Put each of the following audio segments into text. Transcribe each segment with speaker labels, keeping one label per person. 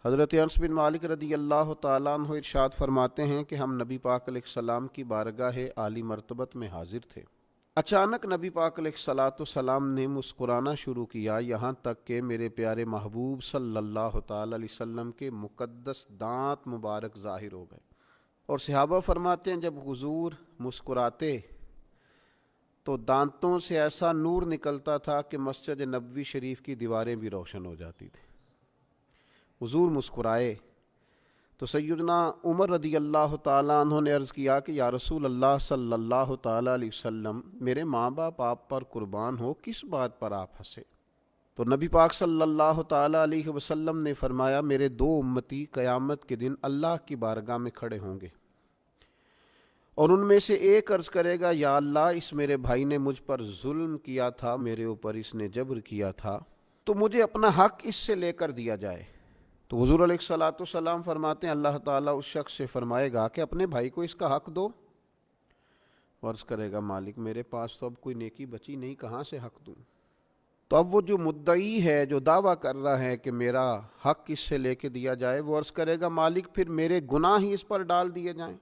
Speaker 1: حضرت انس بن مالک رضی اللہ تعالیٰ عنہ ارشاد فرماتے ہیں کہ ہم نبی پاک علیہ السلام کی بارگاہ عالی مرتبت میں حاضر تھے۔ اچانک نبی پاک علیہ السلام نے مسکرانا شروع کیا، یہاں تک کہ میرے پیارے محبوب صلی اللہ تعالیٰ علیہ وسلم کے مقدس دانت مبارک ظاہر ہو گئے۔ اور صحابہ فرماتے ہیں جب حضور مسکراتے تو دانتوں سے ایسا نور نکلتا تھا کہ مسجد نبوی شریف کی دیواریں بھی روشن ہو جاتی تھیں۔ حضور مسکرائے تو سیدنا عمر رضی اللہ تعالیٰ عنہ نے عرض کیا کہ یا رسول اللہ صلی اللہ تعالیٰ علیہ وسلم، میرے ماں باپ آپ پر قربان ہو، کس بات پر آپ ہنسے؟ تو نبی پاک صلی اللہ تعالیٰ علیہ وسلم نے فرمایا، میرے دو امتی قیامت کے دن اللہ کی بارگاہ میں کھڑے ہوں گے، اور ان میں سے ایک عرض کرے گا، یا اللہ، اس میرے بھائی نے مجھ پر ظلم کیا تھا، میرے اوپر اس نے جبر کیا تھا، تو مجھے اپنا حق اس سے لے کر دیا جائے۔ تو حضور علیہ السلام فرماتے ہیں اللہ تعالیٰ اس شخص سے فرمائے گا کہ اپنے بھائی کو اس کا حق دو۔ عرض کرے گا، مالک میرے پاس تو اب کوئی نیکی بچی نہیں، کہاں سے حق دوں؟ تو اب وہ جو مدعی ہے، جو دعویٰ کر رہا ہے کہ میرا حق اس سے لے کے دیا جائے، وہ عرض کرے گا، مالک پھر میرے گناہ ہی اس پر ڈال دیے جائیں۔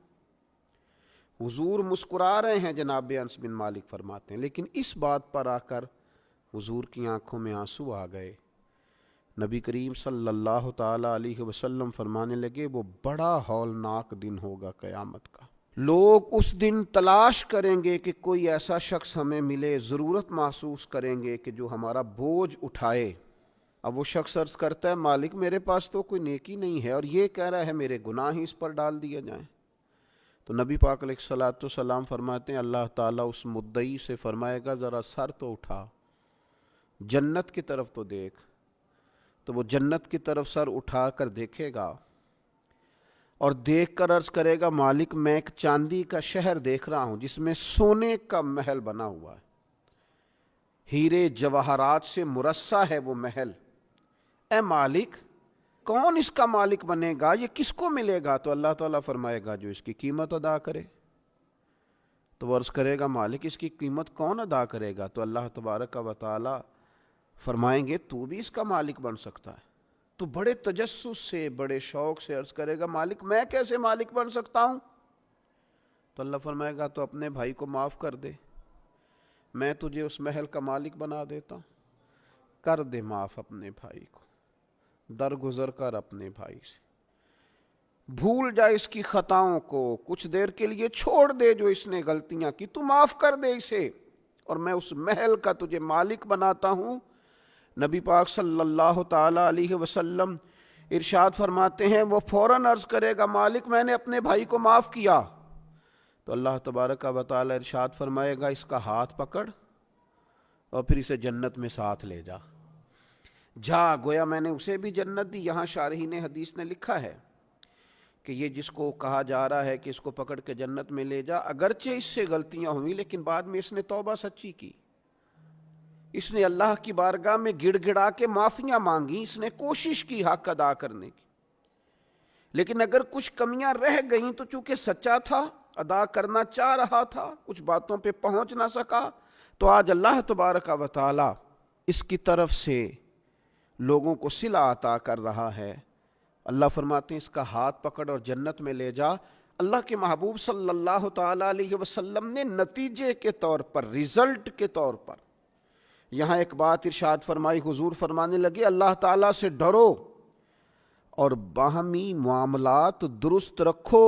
Speaker 1: حضور مسکرا رہے ہیں، جناب انس بن مالک فرماتے ہیں، لیکن اس بات پر آ کر حضور کی آنکھوں میں آنسو آ گئے۔ نبی کریم صلی اللہ تعالیٰ علیہ وسلم فرمانے لگے، وہ بڑا ہولناک دن ہوگا قیامت کا۔ لوگ اس دن تلاش کریں گے کہ کوئی ایسا شخص ہمیں ملے، ضرورت محسوس کریں گے کہ جو ہمارا بوجھ اٹھائے۔ اب وہ شخص عرض کرتا ہے، مالک میرے پاس تو کوئی نیکی نہیں ہے، اور یہ کہہ رہا ہے میرے گناہ ہی اس پر ڈال دیا جائیں۔ تو نبی پاک علیہ السلام فرماتے ہیں اللہ تعالیٰ اس مدعی سے فرمائے گا، ذرا سر تو اٹھا، جنت کی طرف تو دیکھ۔ تو وہ جنت کی طرف سر اٹھا کر دیکھے گا، اور دیکھ کر عرض کرے گا، مالک میں ایک چاندی کا شہر دیکھ رہا ہوں جس میں سونے کا محل بنا ہوا ہے، ہیرے جواہرات سے مرصع ہے وہ محل۔ اے مالک، کون اس کا مالک بنے گا؟ یہ کس کو ملے گا؟ تو اللہ تعالیٰ فرمائے گا، جو اس کی قیمت ادا کرے۔ تو وہ عرض کرے گا، مالک اس کی قیمت کون ادا کرے گا؟ تو اللہ تبارک و تعالیٰ فرمائیں گے، تو بھی اس کا مالک بن سکتا ہے۔ تو بڑے تجسس سے، بڑے شوق سے عرض کرے گا، مالک میں کیسے مالک بن سکتا ہوں؟ تو اللہ فرمائے گا، تو اپنے بھائی کو معاف کر دے، میں تجھے اس محل کا مالک بنا دیتا ہوں۔ کر دے معاف اپنے بھائی کو، درگزر کر اپنے بھائی سے، بھول جا اس کی خطاؤں کو، کچھ دیر کے لیے چھوڑ دے جو اس نے غلطیاں کی، تو معاف کر دے اسے، اور میں اس محل کا تجھے مالک بناتا ہوں۔ نبی پاک صلی اللہ تعالیٰ علیہ وسلم ارشاد فرماتے ہیں، وہ فوراً عرض کرے گا، مالک میں نے اپنے بھائی کو معاف کیا۔ تو اللہ تبارک و تعالیٰ ارشاد فرمائے گا، اس کا ہاتھ پکڑ اور پھر اسے جنت میں ساتھ لے جا۔ گویا میں نے اسے بھی جنت دی۔ یہاں شارحین حدیث نے لکھا ہے کہ یہ جس کو کہا جا رہا ہے کہ اس کو پکڑ کے جنت میں لے جا، اگرچہ اس سے غلطیاں ہوئیں لیکن بعد میں اس نے توبہ سچی کی، اس نے اللہ کی بارگاہ میں گڑ گڑا کے معافیاں مانگی، اس نے کوشش کی حق ادا کرنے کی۔ لیکن اگر کچھ کمیاں رہ گئیں تو چونکہ سچا تھا، ادا کرنا چاہ رہا تھا، کچھ باتوں پہ پہنچ نہ سکا، تو آج اللہ تبارک و تعالی اس کی طرف سے لوگوں کو صلہ عطا کر رہا ہے۔ اللہ فرماتے ہیں، اس کا ہاتھ پکڑ اور جنت میں لے جا۔ اللہ کے محبوب صلی اللہ تعالیٰ علیہ وسلم نے نتیجے کے طور پر، رزلٹ کے طور پر یہاں ایک بات ارشاد فرمائی۔ حضور فرمانے لگے، اللہ تعالیٰ سے ڈرو اور باہمی معاملات درست رکھو،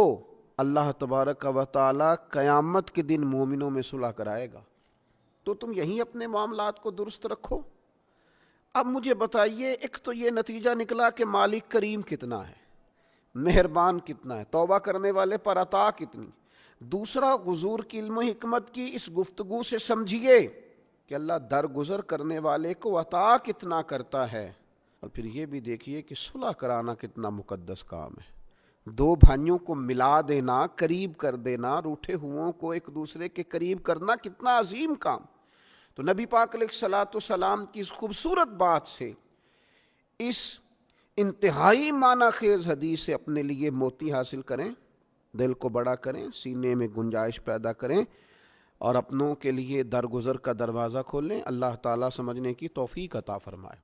Speaker 1: اللہ تبارک و تعالیٰ قیامت کے دن مومنوں میں صلح کرائے گا۔ تو تم یہیں اپنے معاملات کو درست رکھو۔ اب مجھے بتائیے، ایک تو یہ نتیجہ نکلا کہ مالک کریم کتنا ہے، مہربان کتنا ہے، توبہ کرنے والے پر عطا کتنی۔ دوسرا، حضور کی علم و حکمت کی اس گفتگو سے سمجھیے کہ اللہ درگزر کرنے والے کو عطا کتنا کرتا ہے، اور پھر یہ بھی دیکھیے کہ صلح کرانا کتنا مقدس کام ہے۔ دو بھائیوں کو ملا دینا، قریب کر دینا، روٹھے ہوئوں کو ایک دوسرے کے قریب کرنا کتنا عظیم کام۔ تو نبی پاک علیہ السلام کی اس خوبصورت بات سے، اس انتہائی معنی خیز حدیث سے اپنے لیے موتی حاصل کریں، دل کو بڑا کریں، سینے میں گنجائش پیدا کریں، اور اپنوں کے لیے درگزر کا دروازہ کھولیں۔ اللہ تعالیٰ سمجھنے کی توفیق عطا فرمائے۔